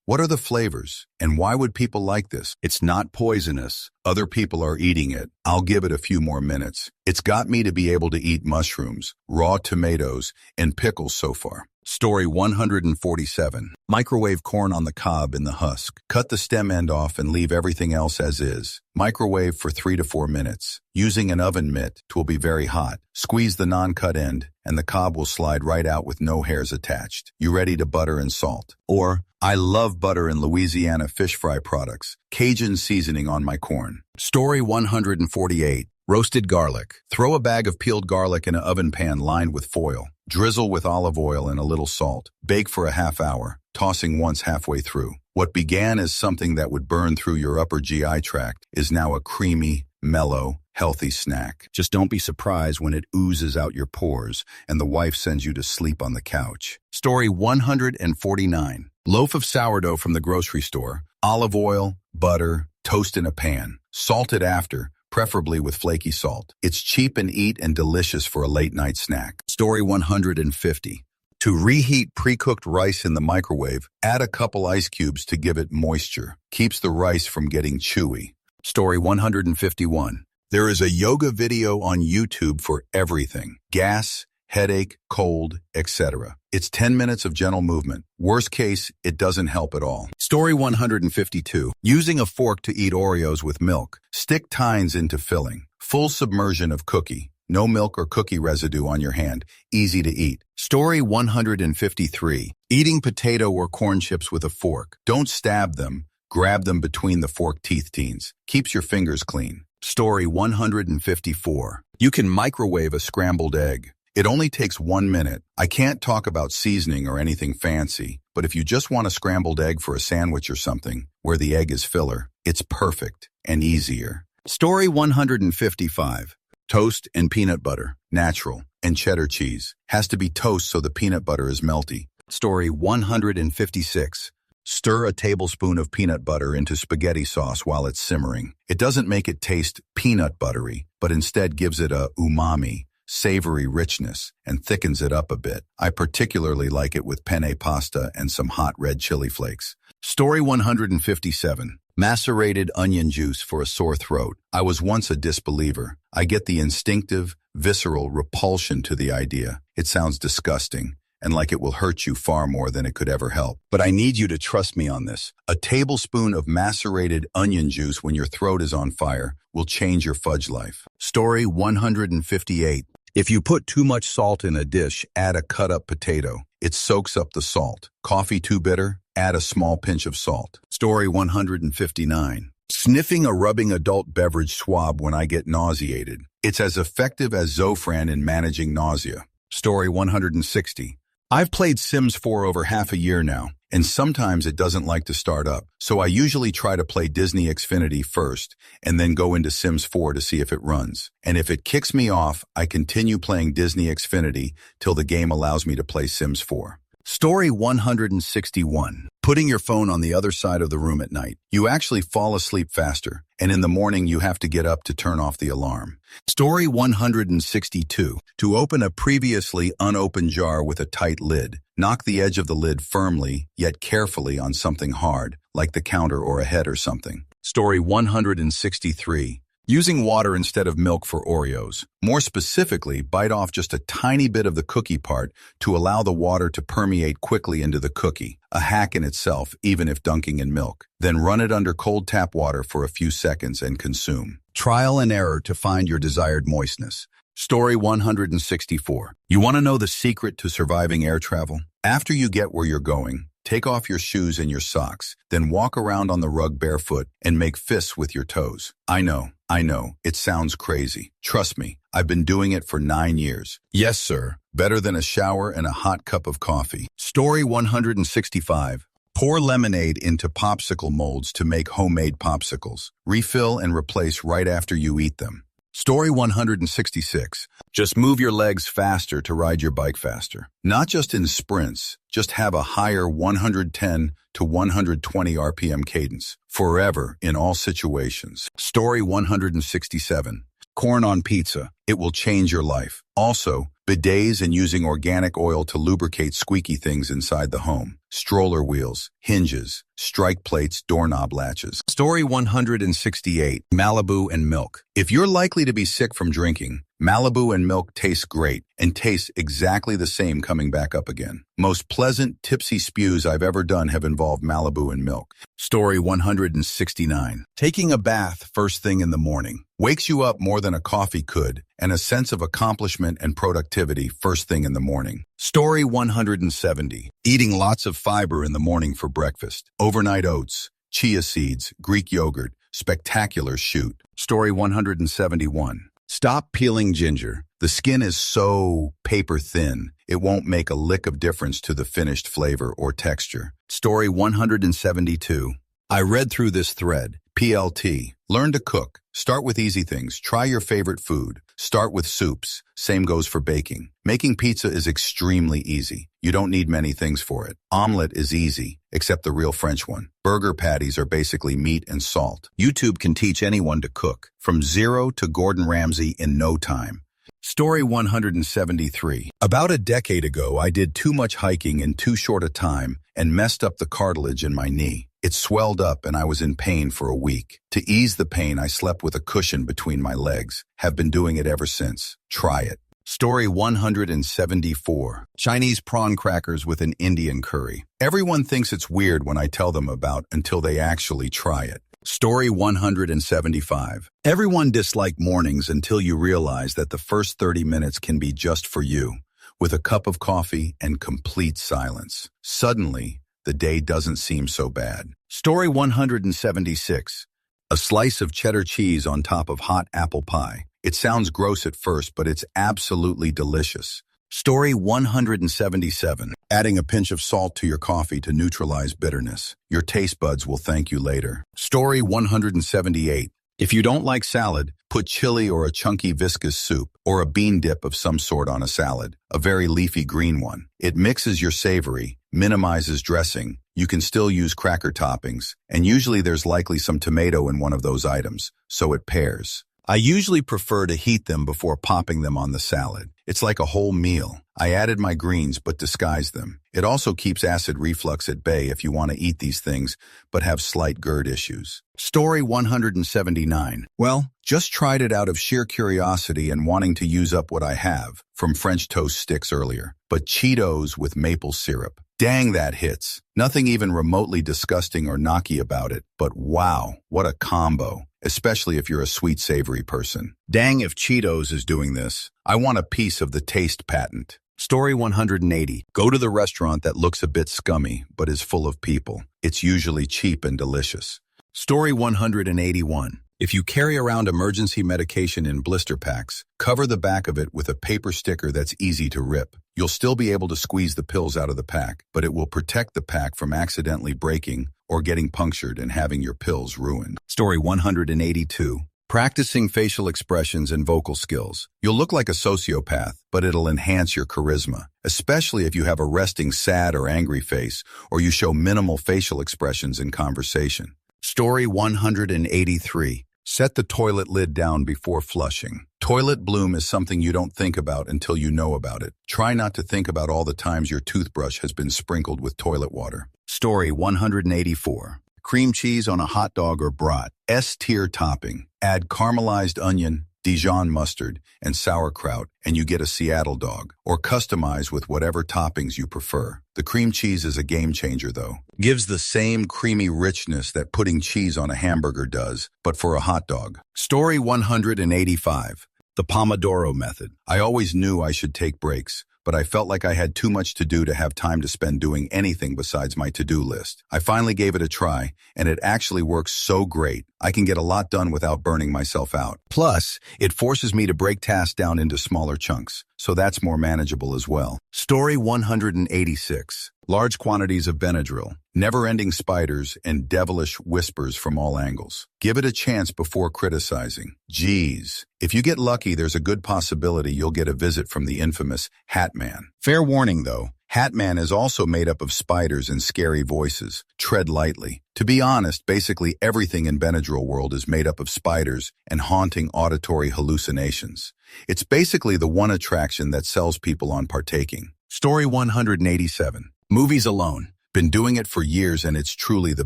What are the flavors? And why would people like this? It's not poisonous. Other people are eating it. I'll give it a few more minutes. It's got me to be able to eat mushrooms, raw tomatoes, and pickles so far. Story 147. Microwave corn on the cob in the husk. Cut the stem end off and leave everything else as is. Microwave for 3 to 4 minutes. Using an oven mitt, it will be very hot. Squeeze the non-cut end, and the cob will slide right out with no hairs attached. You ready to butter and salt? Or, I love butter and Louisiana fish fry products. Cajun seasoning on my corn. Story 148. Roasted garlic. Throw a bag of peeled garlic in an oven pan lined with foil. Drizzle with olive oil and a little salt. Bake for a half hour, tossing once halfway through. What began as something that would burn through your upper GI tract is now a creamy, mellow, healthy snack. Just don't be surprised when it oozes out your pores and the wife sends you to sleep on the couch. Story 149. Loaf of sourdough from the grocery store. Olive oil, butter, toast in a pan. Salt it after, preferably with flaky salt. It's cheap and eat and delicious for a late night snack. Story 150. To reheat pre-cooked rice in the microwave, add a couple ice cubes to give it moisture. Keeps the rice from getting chewy. Story 151. There is a yoga video on YouTube for everything. Gas, headache, cold, etc. It's 10 minutes of gentle movement. Worst case, it doesn't help at all. Story 152. Using a fork to eat Oreos with milk. Stick tines into filling. Full submersion of cookie. No milk or cookie residue on your hand. Easy to eat. Story 153. Eating potato or corn chips with a fork. Don't stab them. Grab them between the fork teeth teens. Keeps your fingers clean. Story 154. You can microwave a scrambled egg. It only takes 1 minute. I can't talk about seasoning or anything fancy, but if you just want a scrambled egg for a sandwich or something, where the egg is filler, it's perfect and easier. Story 155. Toast and peanut butter, natural, and cheddar cheese. Has to be toast so the peanut butter is melty. Story 156. Stir a tablespoon of peanut butter into spaghetti sauce while it's simmering. It doesn't make it taste peanut buttery, but instead gives it a umami, savory richness, and thickens it up a bit. I particularly like it with penne pasta and some hot red chili flakes. Story 157. Macerated onion juice for a sore throat. I was once a disbeliever. I get the instinctive, visceral repulsion to the idea. It sounds disgusting, and like it will hurt you far more than it could ever help. But I need you to trust me on this. A tablespoon of macerated onion juice when your throat is on fire will change your fudge life. Story 158. If you put too much salt in a dish, add a cut-up potato. It soaks up the salt. Coffee too bitter? Add a small pinch of salt. Story 159. Sniffing a rubbing adult beverage swab when I get nauseated. It's as effective as Zofran in managing nausea. Story 160. I've played Sims 4 over half a year now, and sometimes it doesn't like to start up. So I usually try to play Disney Xfinity first, and then go into Sims 4 to see if it runs. And if it kicks me off, I continue playing Disney Xfinity till the game allows me to play Sims 4. Story 161. Putting your phone on the other side of the room at night. You actually fall asleep faster, and in the morning you have to get up to turn off the alarm. Story 162. To open a previously unopened jar with a tight lid, knock the edge of the lid firmly, yet carefully on something hard, like the counter or a head or something. Story 163. Using water instead of milk for Oreos. More specifically, bite off just a tiny bit of the cookie part to allow the water to permeate quickly into the cookie. A hack in itself, even if dunking in milk. Then run it under cold tap water for a few seconds and consume. Trial and error to find your desired moistness. Story 164. You want to know the secret to surviving air travel? After you get where you're going, take off your shoes and your socks, then walk around on the rug barefoot and make fists with your toes. I know, it sounds crazy. Trust me, I've been doing it for 9 years. Yes, sir, better than a shower and a hot cup of coffee. Story 165. Pour lemonade into popsicle molds to make homemade popsicles. Refill and replace right after you eat them. Story 166. Just move your legs faster to ride your bike faster. Not just in sprints, just have a higher 110 to 120 RPM cadence. Forever, in all situations. Story 167. Corn on pizza. It will change your life. Also, bidets and using organic oil to lubricate squeaky things inside the home. Stroller wheels, hinges, strike plates, doorknob latches. Story 168. Malibu and milk. If you're likely to be sick from drinking, Malibu and milk taste great and taste exactly the same coming back up again. Most pleasant, tipsy spews I've ever done have involved Malibu and milk. Story 169. Taking a bath first thing in the morning. Wakes you up more than a coffee could, and a sense of accomplishment and productivity first thing in the morning. Story 170. Eating lots of fiber in the morning for breakfast. Overnight oats, chia seeds, Greek yogurt, spectacular shoot. Story 171. Stop peeling ginger. The skin is so paper thin, it won't make a lick of difference to the finished flavor or texture. Story 172. I read through this thread. PLT. Learn to cook. Start with easy things. Try your favorite food. Start with soups. Same goes for baking. Making pizza is extremely easy. You don't need many things for it. Omelette is easy, except the real French one. Burger patties are basically meat and salt. YouTube can teach anyone to cook, from zero to Gordon Ramsay in no time. Story 173. About a decade ago, I did too much hiking in too short a time and messed up the cartilage in my knee. It swelled up and I was in pain for a week. To ease the pain, I slept with a cushion between my legs. Have been doing it ever since. Try it. Story 174. Chinese prawn crackers with an Indian curry. Everyone thinks it's weird when I tell them about until they actually try it. Story 175. Everyone dislikes mornings until you realize that the first 30 minutes can be just for you, with a cup of coffee and complete silence. Suddenly, the day doesn't seem so bad. Story 176. A slice of cheddar cheese on top of hot apple pie. It sounds gross at first, but it's absolutely delicious. Story 177. Adding a pinch of salt to your coffee to neutralize bitterness. Your taste buds will thank you later. Story 178. If you don't like salad, put chili or a chunky viscous soup or a bean dip of some sort on a salad, a very leafy green one. It mixes your savory, minimizes dressing. You can still use cracker toppings, and usually there's likely some tomato in one of those items, so it pairs. I usually prefer to heat them before popping them on the salad. It's like a whole meal. I added my greens but disguised them. It also keeps acid reflux at bay if you want to eat these things but have slight GERD issues. Story 179. Well, just tried it out of sheer curiosity and wanting to use up what I have from French toast sticks earlier. But Cheetos with maple syrup. Dang, that hits. Nothing even remotely disgusting or knocky about it, but wow, what a combo. Especially if you're a sweet savory person. Dang, if Cheetos is doing this. I want a piece of the taste patent. Story 180. Go to the restaurant that looks a bit scummy, but is full of people. It's usually cheap and delicious. Story 181. If you carry around emergency medication in blister packs, cover the back of it with a paper sticker that's easy to rip. You'll still be able to squeeze the pills out of the pack, but it will protect the pack from accidentally breaking or getting punctured and having your pills ruined. Story 182. Practicing facial expressions and vocal skills. You'll look like a sociopath, but it'll enhance your charisma, especially if you have a resting sad or angry face or you show minimal facial expressions in conversation. Story 183. Set the toilet lid down before flushing. Toilet bloom is something you don't think about until you know about it. Try not to think about all the times your toothbrush has been sprinkled with toilet water. Story 184. Cream cheese on a hot dog or brat. S-tier topping. Add caramelized onion, Dijon mustard, and sauerkraut, and you get a Seattle dog. Or customize with whatever toppings you prefer. The cream cheese is a game changer, though. Gives the same creamy richness that putting cheese on a hamburger does, but for a hot dog. Story 185. The Pomodoro method. I always knew I should take breaks, but I felt like I had too much to do to have time to spend doing anything besides my to-do list. I finally gave it a try, and it actually works so great. I can get a lot done without burning myself out. Plus, it forces me to break tasks down into smaller chunks, so that's more manageable as well. Story 186. Large quantities of Benadryl, never-ending spiders, and devilish whispers from all angles. Give it a chance before criticizing. Geez. If you get lucky, there's a good possibility you'll get a visit from the infamous Hat Man. Fair warning, though. Hat Man is also made up of spiders and scary voices. Tread lightly. To be honest, basically everything in Benadryl world is made up of spiders and haunting auditory hallucinations. It's basically the one attraction that sells people on partaking. Story 187. Movies alone. Been doing it for years and it's truly the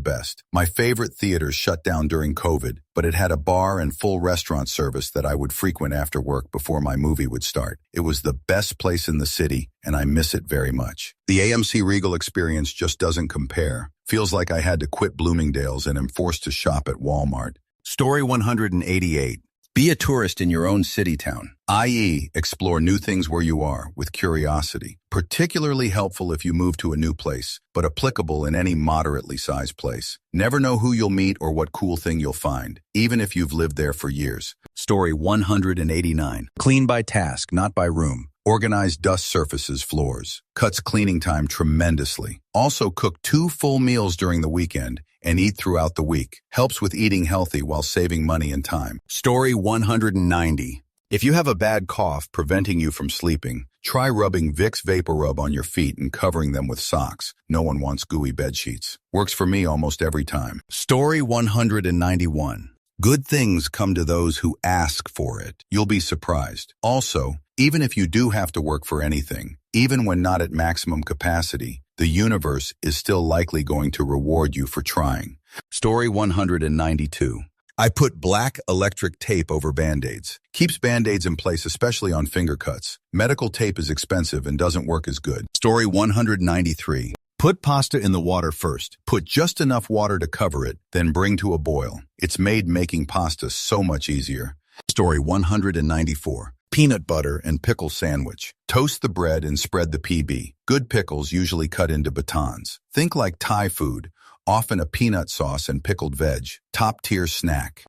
best. My favorite theater shut down during COVID, but it had a bar and full restaurant service that I would frequent after work before my movie would start. It was the best place in the city and I miss it very much. The AMC Regal experience just doesn't compare. Feels like I had to quit Bloomingdale's and am forced to shop at Walmart. Story 188. Be a tourist in your own city-town, i.e., explore new things where you are with curiosity. Particularly helpful if you move to a new place, but applicable in any moderately sized place. Never know who you'll meet or what cool thing you'll find, even if you've lived there for years. Story 189. Clean by task, not by room. Organized dust surfaces floors. Cuts cleaning time tremendously. Also cook 2 full meals during the weekend and eat throughout the week. Helps with eating healthy while saving money and time. Story 190. If you have a bad cough preventing you from sleeping, try rubbing Vicks Vapor Rub on your feet and covering them with socks. No one wants gooey bed sheets. Works for me almost every time. Story 191. Good things come to those who ask for it. You'll be surprised. Also, even if you do have to work for anything, even when not at maximum capacity, the universe is still likely going to reward you for trying. Story 192. I put black electric tape over Band-Aids. Keeps Band-Aids in place, especially on finger cuts. Medical tape is expensive and doesn't work as good. Story 193. Put pasta in the water first. Put just enough water to cover it, then bring to a boil. It's made making pasta so much easier. Story 194. Peanut butter and pickle sandwich. Toast the bread and spread the PB. Good pickles usually cut into batons. Think like Thai food, often a peanut sauce and pickled veg. Top-tier snack.